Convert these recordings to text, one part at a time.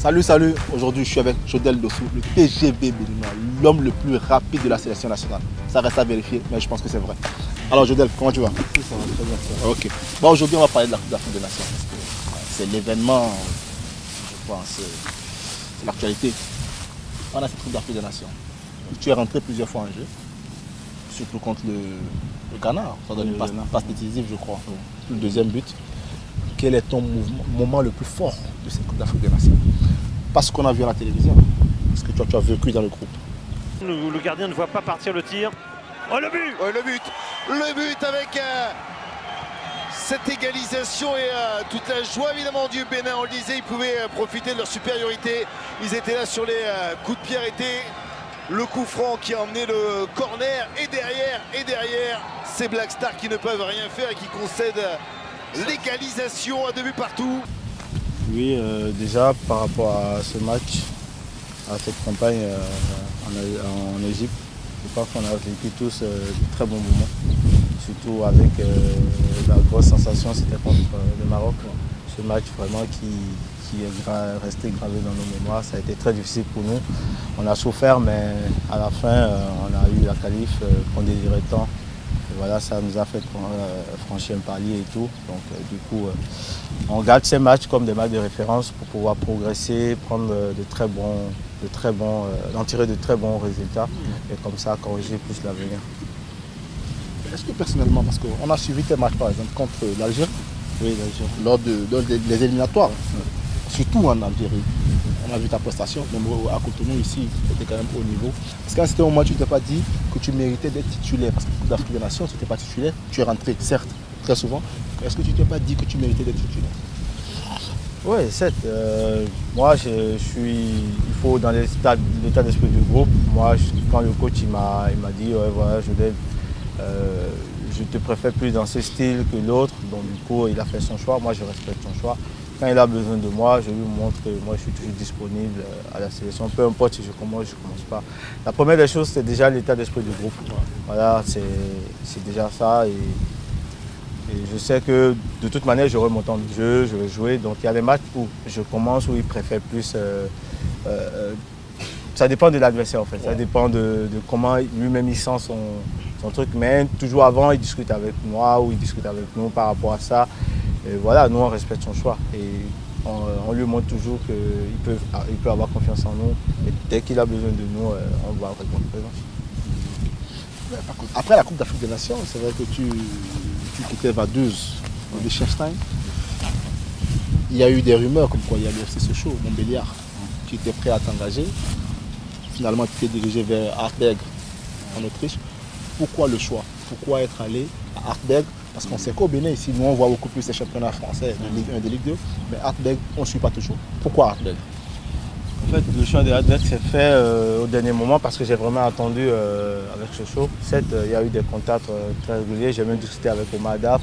Salut, salut. Aujourd'hui, je suis avec Jodel Dossou, le TGV béninois, l'homme le plus rapide de la sélection nationale. Ça reste à vérifier, mais je pense que c'est vrai. Alors, Jodel, comment tu vas? Oui, ça va très bien. Ça va. Ok. Bon, aujourd'hui, on va parler de la Coupe d'Afrique des Nations. C'est l'événement, je pense, c'est l'actualité. On a cette Coupe d'Afrique des Nations. Tu es rentré plusieurs fois en jeu, surtout contre le Ghana. Ça donne une passe décisive, je crois. Le deuxième but. Quel est ton moment le plus fort de cette Coupe d'Afrique des Nations? Pas ce qu'on a vu à la télévision, ce que tu as vécu dans le groupe. Le gardien ne voit pas partir le tir. Oh, le but! Oh, le but avec cette égalisation et toute la joie évidemment du Bénin. On le disait, ils pouvaient profiter de leur supériorité. Ils étaient là sur les coups de pied arrêtés. Le coup franc qui a emmené le corner et derrière, ces Black Stars qui ne peuvent rien faire et qui concèdent l'égalisation à 2 buts partout. Oui, déjà par rapport à ce match, à cette campagne en Égypte, je pense qu'on a vécu tous de très bons moments. Surtout avec la grosse sensation, c'était contre le Maroc. Ce match vraiment qui est resté gravé dans nos mémoires. Ça a été très difficile pour nous. On a souffert, mais à la fin, on a eu la qualif qu'on désirait tant. Et voilà, ça nous a fait franchir un palier et tout. Donc du coup, on garde ces matchs comme des matchs de référence pour pouvoir progresser, prendre en tirer de très bons résultats et comme ça corriger plus l'avenir. Est-ce que personnellement, parce qu'on a suivi tes matchs par exemple contre l'Algérie, oui, l'Algérie, lors des éliminatoires, surtout en Algérie, on a vu ta prestation, même à Cotonou ici, tu étais quand même au niveau. Est-ce qu'à un certain moment, tu ne t'es pas dit que tu méritais d'être titulaire? Parce que Coupe d'Afrique des Nations, tu n'étais pas titulaire, tu es rentré, certes, très souvent. Est-ce que tu ne t'es pas dit que tu méritais d'être titulaire? Oui, certes. Moi, il faut dans l'état d'esprit du groupe. Moi, quand le coach il m'a dit, ouais, voilà, je te préfère plus dans ce style que l'autre. Donc du coup, il a fait son choix. Moi, je respecte son choix. Quand il a besoin de moi, je lui montre que moi, je suis toujours disponible à la sélection. Peu importe si je commence, je ne commence pas. La première des choses, c'est déjà l'état d'esprit du groupe. Voilà, c'est déjà ça. Et je sais que de toute manière, j'aurai mon temps de jeu, je vais jouer. Donc il y a des matchs où je commence, où il préfère plus. Ça dépend de l'adversaire en fait. Ça dépend de comment lui-même il sent son truc. Mais toujours avant, il discute avec moi ou il discute avec nous par rapport à ça. Et voilà, nous on respecte son choix. Et on lui montre toujours qu'il peut avoir confiance en nous. Et dès qu'il a besoin de nous, on va répondre présent. Après la Coupe d'Afrique des Nations, c'est vrai que tu quittais Vaduz de Liechtenstein. Il y a eu des rumeurs comme quoi il y a le FC Sochaux, Montbéliard, qui était prêt à t'engager. Finalement, tu t'es dirigé vers Artberg en Autriche. Pourquoi le choix? Pourquoi être allé à Artberg? Parce qu'on sait qu'au Bénin, ici, nous on voit beaucoup plus les championnats français de Ligue 1 et de Ligue 2. Mais Artberg, on ne suit pas toujours. Pourquoi Artberg? En fait, le choix de Artberg s'est fait au dernier moment parce que j'ai vraiment attendu avec Sochaux. Certes, il y a eu des contacts très réguliers. J'ai même discuté avec Omar Daf,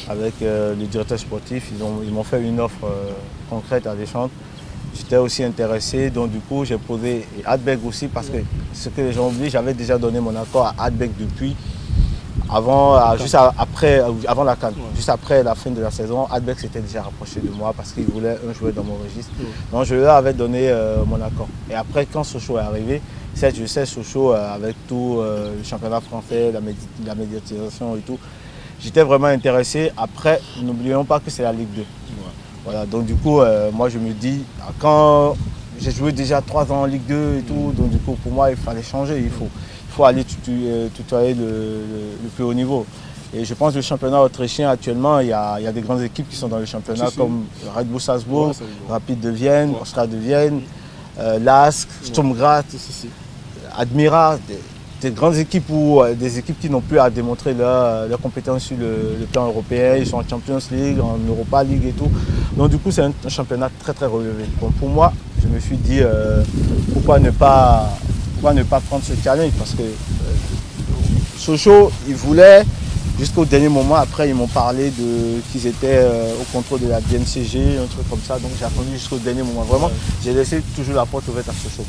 avec le directeur sportif. Ils m'ont fait une offre concrète à Deschamps. J'étais aussi intéressé, donc du coup j'ai posé Artberg aussi parce que ce que les gens oublient, j'avais déjà donné mon accord à Artberg depuis avant la CAN. Juste après la fin de la saison, Artberg s'était déjà rapproché de moi parce qu'il voulait un joueur dans mon registre. Donc je leur avais donné mon accord. Et après quand Sochaux est arrivé, je sais Sochaux avec tout le championnat français, la médiatisation et tout, j'étais vraiment intéressé. Après, n'oublions pas que c'est la Ligue 2. Voilà, donc du coup, moi je me dis, quand j'ai joué déjà 3 ans en Ligue 2 et tout, donc du coup pour moi il fallait changer, il faut aller tutoyer le plus haut niveau. Et je pense que le championnat autrichien actuellement, il y a des grandes équipes qui sont dans le championnat comme Red Bull Salzbourg, Rapid de Vienne, Austria de Vienne, LASK, Sturm Graz, Admira. des grandes équipes ou des équipes qui n'ont plus à démontrer leur compétence sur le plan européen. Ils sont en Champions League, en Europa League et tout. Donc du coup, c'est un championnat très très relevé. Donc pour moi, je me suis dit pourquoi ne pas prendre ce challenge, parce que Sochaux, ils voulaient jusqu'au dernier moment. Après, ils m'ont parlé qu'ils étaient au contrôle de la BNCG, un truc comme ça. Donc j'ai attendu jusqu'au dernier moment. Vraiment, j'ai laissé toujours la porte ouverte à Sochaux.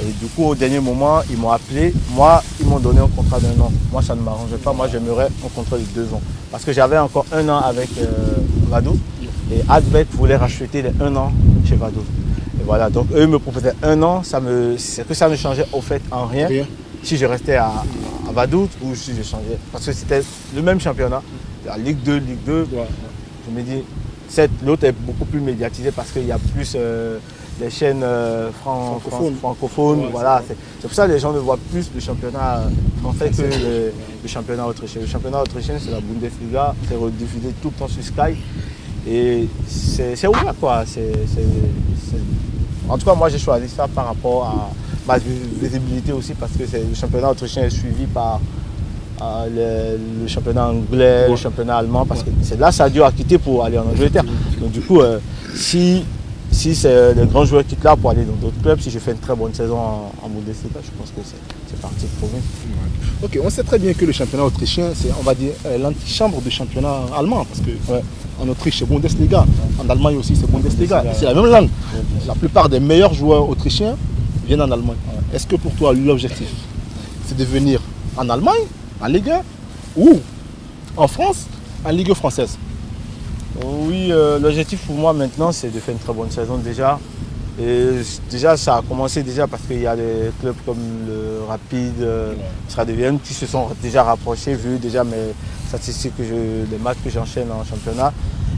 Et du coup, au dernier moment, ils m'ont appelé. Moi, ils m'ont donné un contrat d'1 an. Moi, ça ne m'arrangeait pas. Moi, j'aimerais un contrat de 2 ans. Parce que j'avais encore 1 an avec Vaduz. Et Adbet voulait racheter les 1 an chez Vaduz. Et voilà, donc eux me proposaient 1 an. C'est que ça ne changeait au fait en rien. Si je restais à Vaduz ou si je changeais. Parce que c'était le même championnat. La Ligue 2, Ligue 2. Ouais. Je me dis, l'autre est beaucoup plus médiatisé parce qu'il y a plus les chaînes francophones. Ouais, voilà. C'est pour ça que les gens ne voient plus le championnat français que le championnat autrichien. Le championnat autrichien, c'est la Bundesliga. C'est rediffusé tout le temps sur Sky. Et c'est ouvert, quoi. En tout cas, moi, j'ai choisi ça par rapport à ma visibilité aussi, parce que le championnat autrichien est suivi par le championnat anglais, le championnat allemand, parce que c'est là Sadio a quitté pour aller en Angleterre. Donc du coup, si c'est les grands joueurs qui quittent là pour aller dans d'autres clubs, si je fais une très bonne saison en Bundesliga, je pense que c'est parti pour moi. Ok, on sait très bien que le championnat autrichien, c'est, on va dire, l'antichambre du championnat allemand, parce que en Autriche c'est Bundesliga, en Allemagne aussi c'est Bundesliga, c'est la même langue. La plupart des meilleurs joueurs autrichiens viennent en Allemagne. Est-ce que pour toi l'objectif c'est de venir en Allemagne, en Ligue 1, ou en France, en Ligue française? Oui, l'objectif pour moi maintenant c'est de faire une très bonne saison déjà. Et déjà ça a commencé déjà parce qu'il y a des clubs comme le Rapid, Stade qui se sont déjà rapprochés vu déjà mes statistiques, les matchs que j'enchaîne en championnat.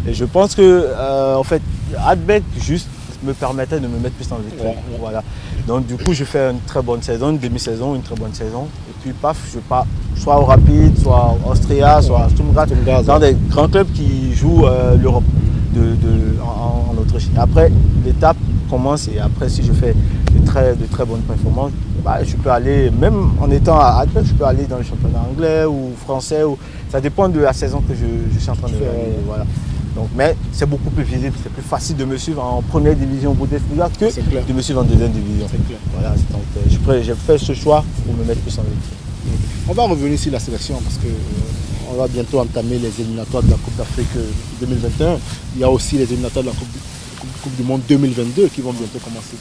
Et je pense que en fait Adbet juste me permettait de me mettre plus en vitrine. Voilà. Donc du coup je fais une très bonne saison, une demi-saison, une très bonne saison. Et puis paf, je pars soit au Rapid, soit au Austria, soit à Stuttgart, dans des grands clubs qui jouent l'Europe en Autriche. Et après l'étape commence, et après si je fais de très bonnes performances, je peux aller, même en étant à Adbet, je peux aller dans le championnat anglais ou français. Ça dépend de la saison que je suis en train de faire. Voilà. Donc, mais c'est beaucoup plus visible, c'est plus facile de me suivre en première division Bundesliga que de me suivre en deuxième division. Voilà, donc j'ai fait ce choix pour me mettre plus en vitrine. On va revenir sur la sélection parce que on va bientôt entamer les éliminatoires de la Coupe d'Afrique 2021. Il y a aussi les éliminatoires de la Coupe du Monde 2022 qui vont bientôt commencer.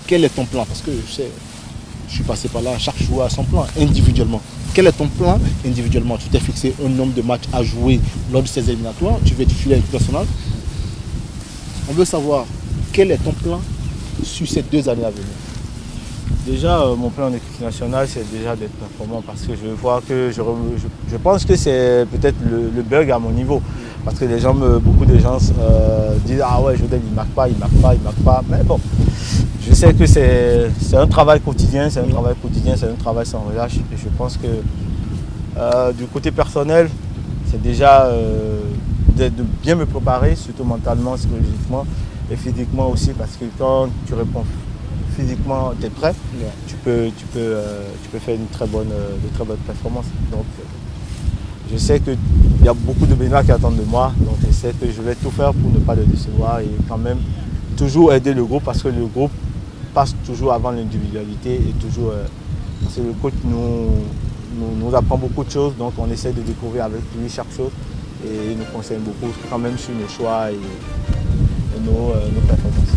Quel est ton plan? Parce que je suis passé par là, chaque joueur a son plan individuellement. Quel est ton plan individuellement? Tu t'es fixé un nombre de matchs à jouer lors de ces éliminatoires, tu veux titulaire équipe nationale. On veut savoir quel est ton plan sur ces 2 années à venir. Déjà, mon plan en équipe nationale, c'est déjà d'être performant parce que je vois que je pense que c'est peut-être le bug à mon niveau. Parce que beaucoup de gens disent « Ah ouais, Jodel, il ne marque pas, il ne marque pas, il ne marque pas ». Mais bon, je sais que c'est un travail quotidien, c'est un travail sans relâche. Et je pense que du côté personnel, c'est déjà de bien me préparer, surtout mentalement, psychologiquement et physiquement aussi, parce que quand tu réponds physiquement, tu es prêt, tu peux faire de très bonnes performances. Donc, je sais qu'il y a beaucoup de bénévoles qui attendent de moi, donc je sais que je vais tout faire pour ne pas le décevoir et quand même toujours aider le groupe, parce que le groupe passe toujours avant l'individualité et toujours parce que le coach nous apprend beaucoup de choses, donc on essaie de découvrir avec lui chaque chose et il nous conseille beaucoup quand même sur nos choix et nos performances.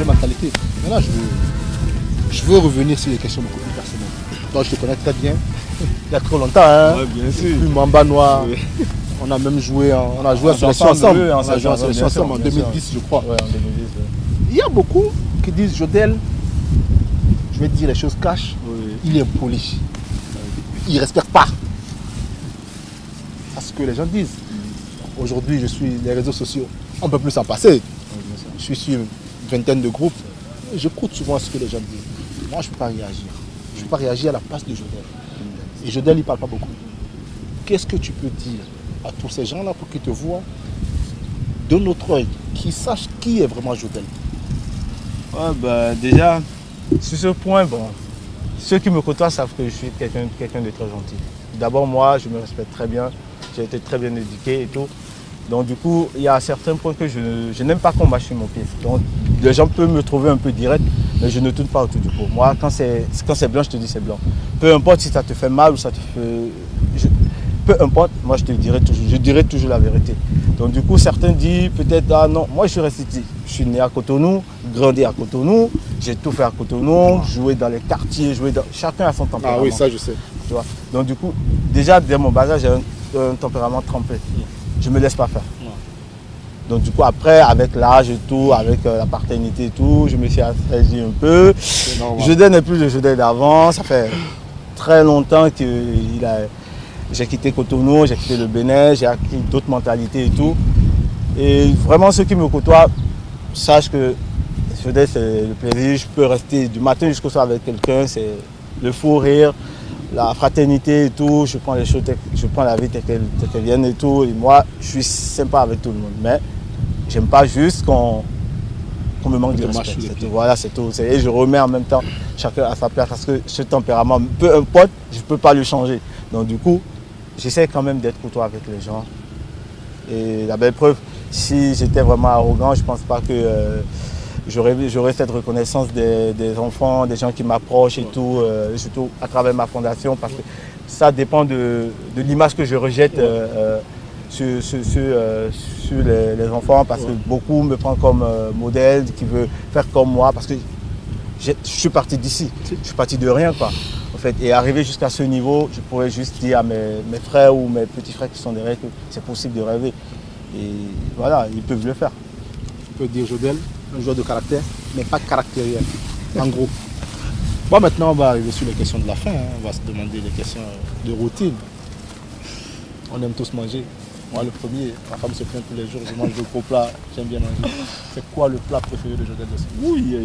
Mentalité. Mais là, je veux revenir sur les questions beaucoup plus personnelles. Toi, je te connais très bien. Il y a trop longtemps, hein. Ouais, bien sûr. Plus Mamba Noir. Oui. On a même joué, on a joué en sélection ensemble. On a joué en sélection ensemble en 2010, je crois. Ouais, en 2010. Il y a beaucoup qui disent Jodel, je vais te dire les choses cash, il est impoli. Il ne respecte pas. C'est ce que les gens disent. Aujourd'hui, je suis les réseaux sociaux. On ne peut plus s'en passer. Je suis sur une vingtaine de groupes. J'écoute souvent ce que les gens disent. Moi, je ne peux pas réagir. Je ne peux pas réagir à la place de Jodel. Et Jodel, il ne parle pas beaucoup. Qu'est-ce que tu peux dire à tous ces gens-là pour qu'ils te voient de notre œil, qu'ils sachent qui est vraiment Jodel? Ouais, bah, déjà, sur ce point, bon, ceux qui me côtoient savent que je suis quelqu'un de très gentil. D'abord, moi, je me respecte très bien. J'ai été très bien éduqué et tout. Donc du coup, il y a certains points que je n'aime pas qu'on mâche sur mon pied. Donc les gens peuvent me trouver un peu direct, mais je ne tourne pas autour du pot. Moi, quand c'est blanc, je te dis c'est blanc. Peu importe si ça te fait mal ou ça te fait... peu importe, moi je dirai toujours la vérité. Donc du coup, certains disent peut-être, ah non, moi je suis resté ici. Je suis né à Cotonou, grandi à Cotonou, j'ai tout fait à Cotonou, joué dans les quartiers, chacun a son tempérament. Ah oui, ça je sais. Tu vois. Donc du coup, déjà dès mon bas âge, j'ai un tempérament trempé. Je ne me laisse pas faire. Donc du coup, après, avec l'âge et tout, avec la paternité et tout, je me suis assagi un peu. Jodel n'est plus le Jodel d'avant. Ça fait très longtemps que j'ai quitté Cotonou, j'ai quitté le Bénin, j'ai acquis d'autres mentalités et tout. Et vraiment, ceux qui me côtoient sachent que Jodel, c'est le plaisir. Je peux rester du matin jusqu'au soir avec quelqu'un, c'est le fou rire, la fraternité et tout. Je prends les choses, je prends la vie telle qu'elle vient et tout. Et moi, je suis sympa avec tout le monde. Mais j'aime pas juste qu'on me manque de respect. Voilà, c'est tout. Et je remets en même temps chacun à sa place parce que ce tempérament, peu importe, je ne peux pas le changer. Donc du coup, j'essaie quand même d'être courtois avec les gens. Et la belle preuve, si j'étais vraiment arrogant, je ne pense pas que j'aurais cette reconnaissance des enfants, des gens qui m'approchent et tout, surtout à travers ma fondation, parce que ça dépend de l'image que je rejette sur les enfants, parce que beaucoup me prennent comme modèle, qui veut faire comme moi, parce que je suis parti d'ici, je suis parti de rien, quoi. En fait, et arriver jusqu'à ce niveau, je pourrais juste dire à mes frères ou mes petits frères qui sont derrière que c'est possible de rêver. Et voilà, ils peuvent le faire. On peut dire Jodel, un joueur de caractère, mais pas caractériel, en gros. Bon, maintenant, on va arriver sur les questions de la fin. On va se demander les questions de routine. On aime tous manger. Moi, le premier, ma femme se plaint tous les jours, je mange de gros plats, j'aime bien manger. C'est quoi le plat préféré de Jodel Dossé? Oui,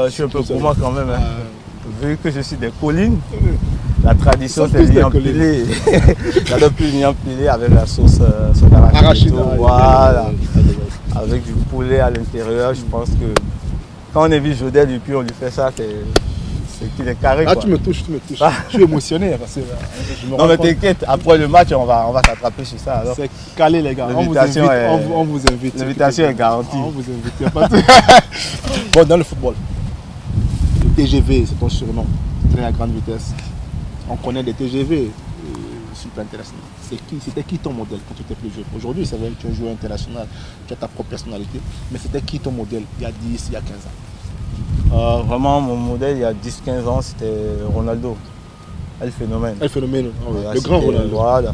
je suis un peu gourmand quand même. Hein. Vu que je suis des collines, la tradition c'est l'ignan pilé. J'adore plus l'ignan pilé avec la sauce d'arachide. Voilà. Avec du poulet à l'intérieur, je pense que quand on invite Jodel et puis on lui fait ça, c'est qu'il est carré. Ah, quoi. Tu me touches. Je suis émotionné. Parce que, non mais t'inquiète, après le match, on va s'attraper sur ça. C'est calé les gars, on vous invite. L'invitation est garantie. On vous invite. Bon, dans le football, le TGV, c'est ton surnom, train à grande vitesse. On connaît des TGV super intéressants. C'était qui ton modèle quand tu étais plus jeune? Aujourd'hui, c'est vrai que tu es un joueur international, tu as ta propre personnalité, mais c'était qui ton modèle il y a 10, il y a 15 ans? Vraiment, mon modèle il y a 10-15 ans, c'était Ronaldo. El Phénomène. El Phénomène, voilà, le grand Ronaldo. Voilà.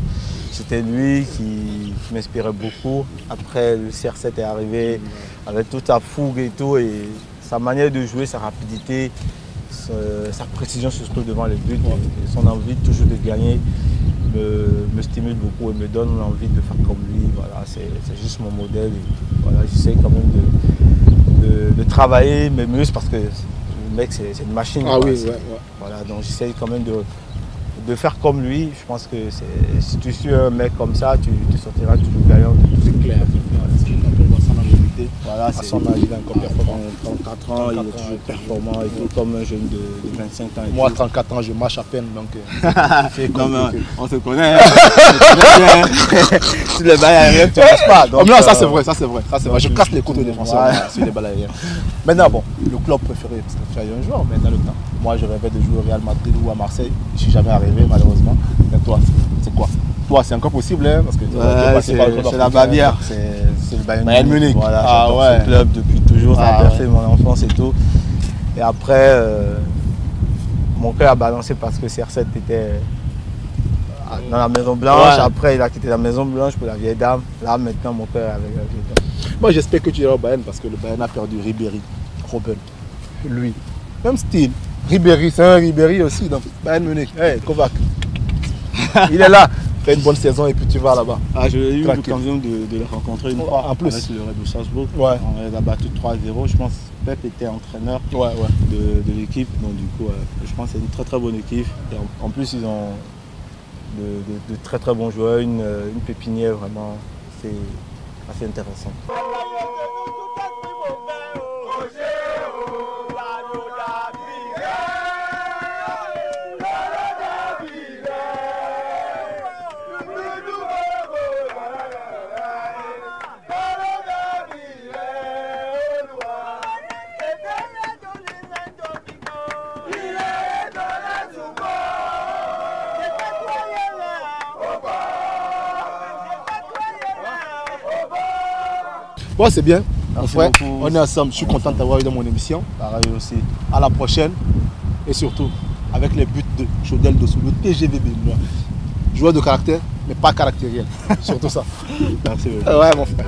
C'était lui qui m'inspirait beaucoup. Après, le CR7 est arrivé avec toute sa fougue et tout, et sa manière de jouer, sa rapidité, sa précision surtout devant les buts, et son envie toujours de gagner me stimule beaucoup et me donne envie de faire comme lui. Voilà, c'est juste mon modèle. Et voilà, j'essaie quand même de travailler mes muscles parce que le mec c'est une machine. Ah quoi. Oui, ouais. Voilà, donc j'essaie quand même de faire comme lui. Je pense que si tu suis un mec comme ça, tu sortiras toujours gagnant de tout. C'est clair. Quand on voit ça dans les vidéos, voilà, à son âge, il est encore performant. 34 ans, il est toujours performant et tout, comme un jeune de 25 ans. Et moi, tout. 34 ans, je marche à peine, donc non, mais on se connaît. Sur les balles aériennes, tu ne passes pas. Donc, non, ça c'est vrai. Je casse les côtes aux défenseurs sur les balles aériennes. Maintenant, bon, le club préféré, parce que tu as eu un joueur, mais dans le temps. Moi, je rêvais de jouer au Real Madrid ou à Marseille. Je ne suis jamais arrivé, malheureusement. Mais toi, c'est quoi? Toi, c'est encore possible, hein, parce que c'est la Bavière, c'est le Bayern Munich. Voilà, ce club depuis toujours, ça a bercé mon enfance et tout. Et après, mon cœur a balancé parce que CR7 dans la Maison Blanche. Ouais. Après, il a quitté la Maison Blanche pour la Vieille Dame. Là, maintenant, mon père est avec la Vieille Dame. Moi, j'espère que tu iras au Bayern parce que le Bayern a perdu Ribéry, Robben, lui. Même style. Ribéry, c'est un Ribéry aussi. Donc, Bayern Munich. Hey, Kovac. Il est là. Fais une bonne saison et puis tu vas là-bas. Ah, j'ai eu Tranquille. l'occasion de le rencontrer une fois En plus. avec le Red Bull Salzbourg. Ouais. On les a battu 3-0. Je pense que Pep était entraîneur Ouais. de l'équipe. Donc du coup, je pense que c'est une très très bonne équipe. Et en plus, ils ont de très très bons joueurs, une pépinière vraiment, c'est assez intéressant. Bon, c'est bien. Mon Merci frère, beaucoup. on est ensemble. Je suis content de t'avoir eu dans mon émission. Pareil aussi. À la prochaine. Et surtout, avec les buts de Chaudel Dossou, le TGV béninois. Joueur de caractère, mais pas caractériel. Surtout ça. Merci. Ouais, mon frère.